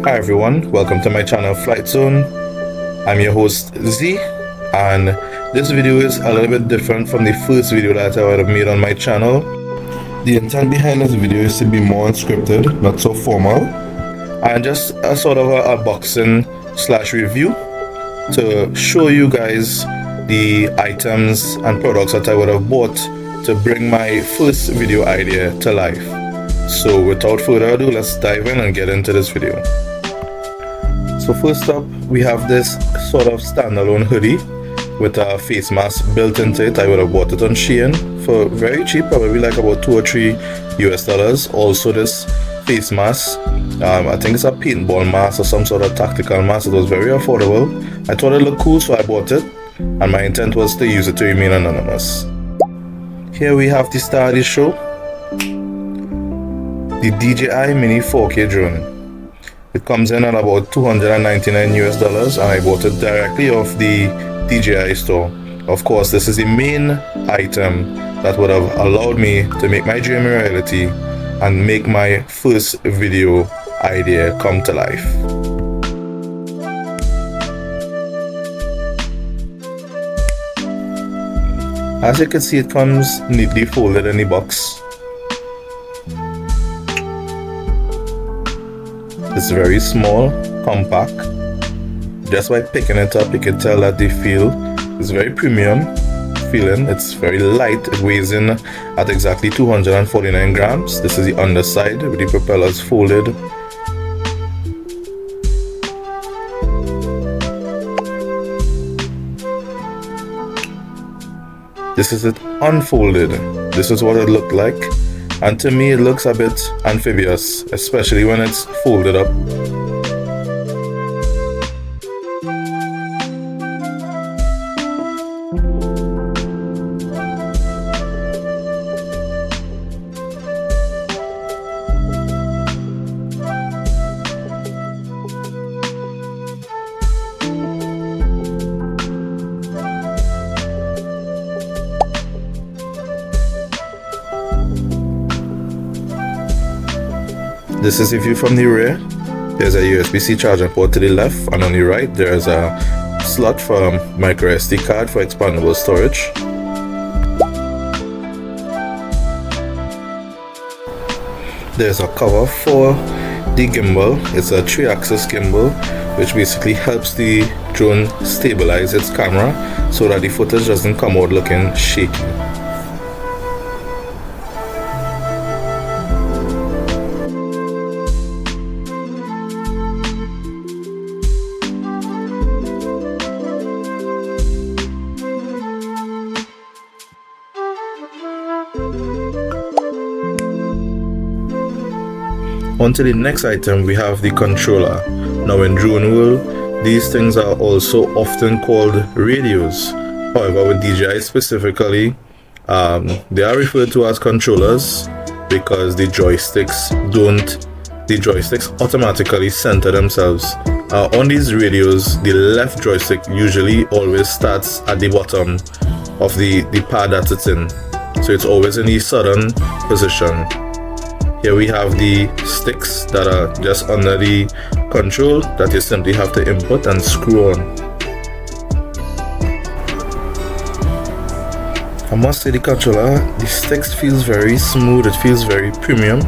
Hi everyone, welcome to my channel Flight Zone. I'm your host Z, and this video is a little bit different from the first video that I would have made on my channel. The intent behind this video is to be more unscripted, not so formal, and just a sort of a unboxing slash review to show you guys the items and products that I would have bought to bring my first video idea to life. So without further ado, let's dive in and get into this video. So first up, we have this sort of standalone hoodie with a face mask built into it. I would have bought it on Shein for very cheap, probably like about $2 or $3 US. Also this face mask, I think it's a paintball mask or some sort of tactical mask. It was very affordable. I thought it looked cool, so I bought it, and my intent was to use it to remain anonymous. Here we have the star of the show, the DJI Mini 4K drone. It comes in at about $299 US, and I bought it directly off the DJI store. Of course, this is the main item that would have allowed me to make my dream a reality and make my first video idea come to life. As you can see, it comes neatly folded in the box. It's very small, compact. Just by picking it up, you can tell that the feel is very premium feeling. It's very light. It weighs in at exactly 249 grams. This is the underside with the propellers folded. This is it unfolded. This is what it looked like. And to me, it looks a bit amphibious, especially when it's folded up. This is the view from the rear. There's a USB-C charging port to the left, and on the right there's a slot for a micro SD card for expandable storage. There's a cover for the gimbal. It's a 3-axis gimbal, which basically helps the drone stabilize its camera so that the footage doesn't come out looking shaky. On to the next item, we have the controller. Now in drone world, these things are also often called radios. However, with DJI specifically, they are referred to as controllers because the joysticks automatically center themselves. On these radios, the left joystick usually always starts at the bottom of the pad that it's in. So it's always in the southern position. Here we have the sticks that are just under the control that you simply have to input and screw on. I must say the controller, the sticks feels very smooth, it feels very premium.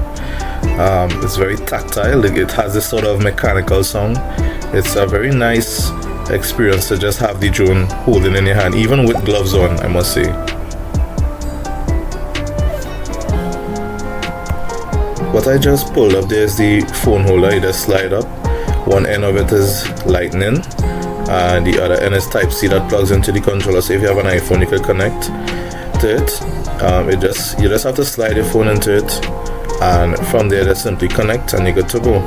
It's very tactile, it has this sort of mechanical sound. It's a very nice experience to just have the drone holding in your hand, even with gloves on, I must say. What I just pulled up, there's the phone holder. You just slide up. One end of it is lightning, and the other end is Type-C that plugs into the controller. So if you have an iPhone, you can connect to it. You just have to slide your phone into it, and from there just simply connect and you're good to go.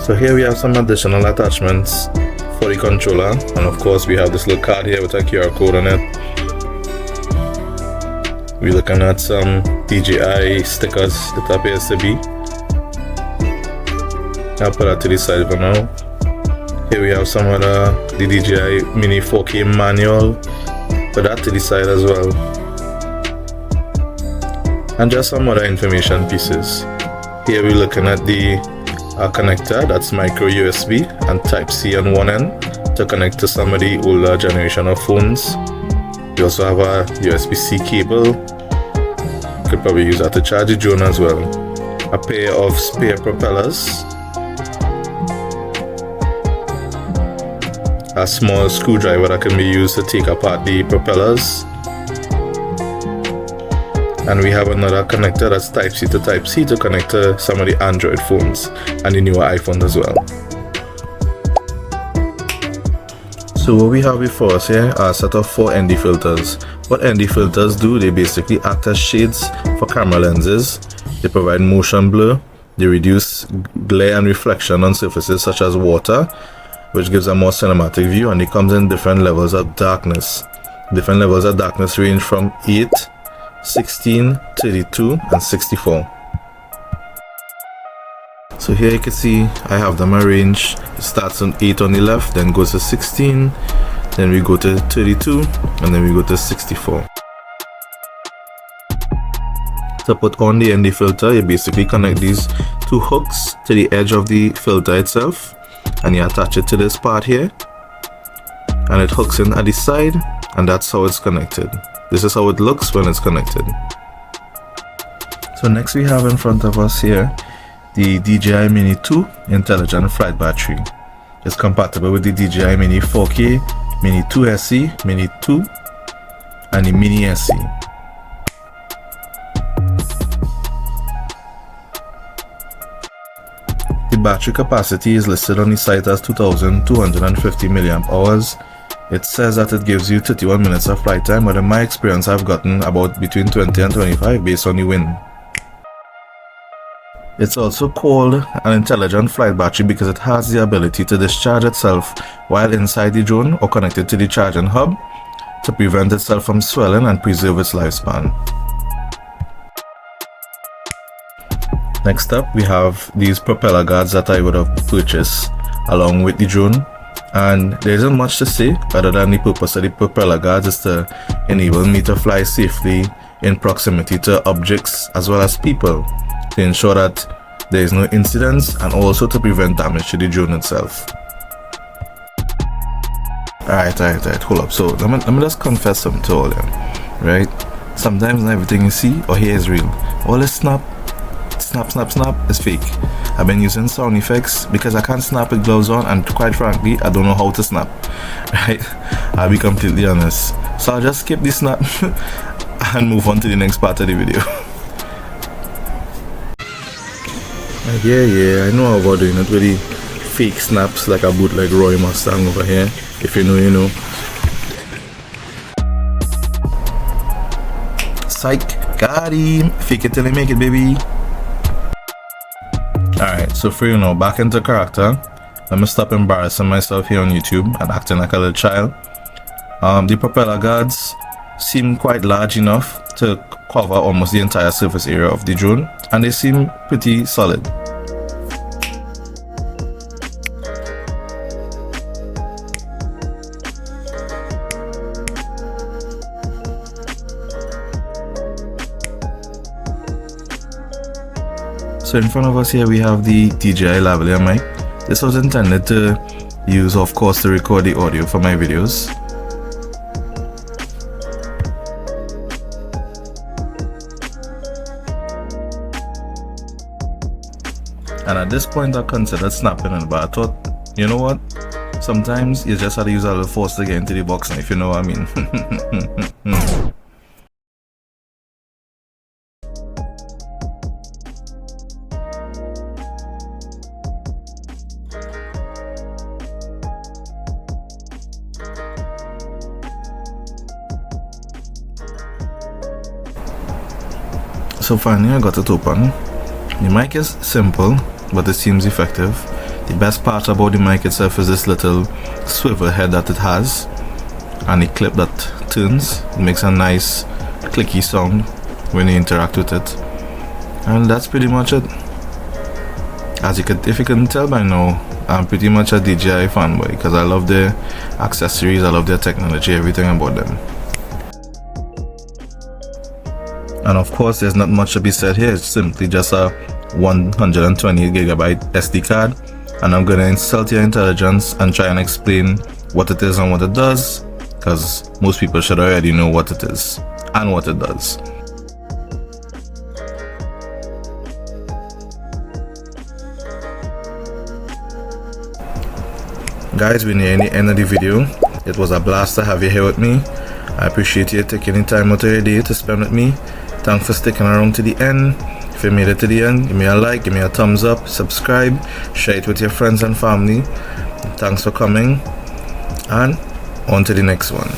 So here we have some additional attachments for the controller, and of course we have this little card here with a QR code on it. We're looking at some DJI stickers that appears to be. I'll put that to the side for now. Here we have some other the DJI Mini 4K manual. Put that to the side as well. And just some other information pieces. Here we're looking at the connector, that's micro USB and Type-C on one end to connect to some of the older generation of phones. We also have a USB-C cable. You could probably use that to charge the drone as well. A pair of spare propellers. A small screwdriver that can be used to take apart the propellers. And we have another connector that's Type-C to Type-C to connect to some of the Android phones and the newer iPhones as well. So what we have before us here are a set of 4 ND filters. What ND filters do, they basically act as shades for camera lenses. They provide motion blur, they reduce glare and reflection on surfaces such as water, which gives a more cinematic view, and it comes in different levels of darkness. Different levels of darkness range from 8, 16, 32 and 64. So here you can see I have them arranged. It starts on 8 on the left, then goes to 16, then we go to 32, and then we go to 64. To put on the ND filter, you basically connect these 2 hooks to the edge of the filter itself, and you attach it to this part here, and it hooks in at the side, and that's how it's connected. This is how it looks when it's connected. So next we have in front of us here the DJI Mini 2 intelligent flight battery. It's compatible with the DJI Mini 4K, Mini 2 SE, Mini 2 and the Mini SE. The battery capacity is listed on the site as 2250 mAh. It says that it gives you 31 minutes of flight time, but in my experience I've gotten about between 20 and 25 based on the wind. It's also called an intelligent flight battery because it has the ability to discharge itself while inside the drone or connected to the charging hub to prevent itself from swelling and preserve its lifespan. Next up we have these propeller guards that I would have purchased along with the drone. And there isn't much to say other than the purpose of the propeller guards is to enable me to fly safely in proximity to objects as well as people, to ensure that there is no incidents and also to prevent damage to the drone itself. Alright, hold up. So let me just confess something to all of you, right? Sometimes not everything you see or hear is real. All this snap is fake. I've been using sound effects because I can't snap with gloves on, and quite frankly I don't know how to snap, right? I'll be completely honest. So I'll just skip this snap and move on to the next part of the video. Yeah, I know how about doing it with the fake snaps like a bootleg Roy Mustang over here. If you know, you know. Psych, got him. Fake it till you make it, baby. Alright, so for you know, back into character. Let me stop embarrassing myself here on YouTube and acting like a little child. The propeller guards seem quite large enough to cover almost the entire surface area of the drone, and they seem pretty solid. So in front of us here we have the DJI Lavalier Mic. This was intended to use, of course, to record the audio for my videos. And at this point I considered snapping it, but I thought, you know what? Sometimes you just have to use a little force to get into the box, if you know what I mean. So finally I got it open. The mic is simple, but it seems effective. The best part about the mic itself is this little swivel head that it has, and the clip that turns. It makes a nice clicky sound when you interact with it, and that's pretty much it. If you can tell by now, I'm pretty much a DJI fanboy because I love their accessories, I love their technology, everything about them. And of course, there's not much to be said here. It's simply just a 128GB SD card, and I'm gonna insult your intelligence and try and explain what it is and what it does, because most people should already know what it is and what it does. Guys, we're nearing the end of the video. It was a blast to have you here with me. I appreciate you taking the time out of your day to spend with me. Thanks for sticking around to the end. If you made it to the end, give me a like, give me a thumbs up, subscribe, share it with your friends and family. Thanks for coming, and on to the next one.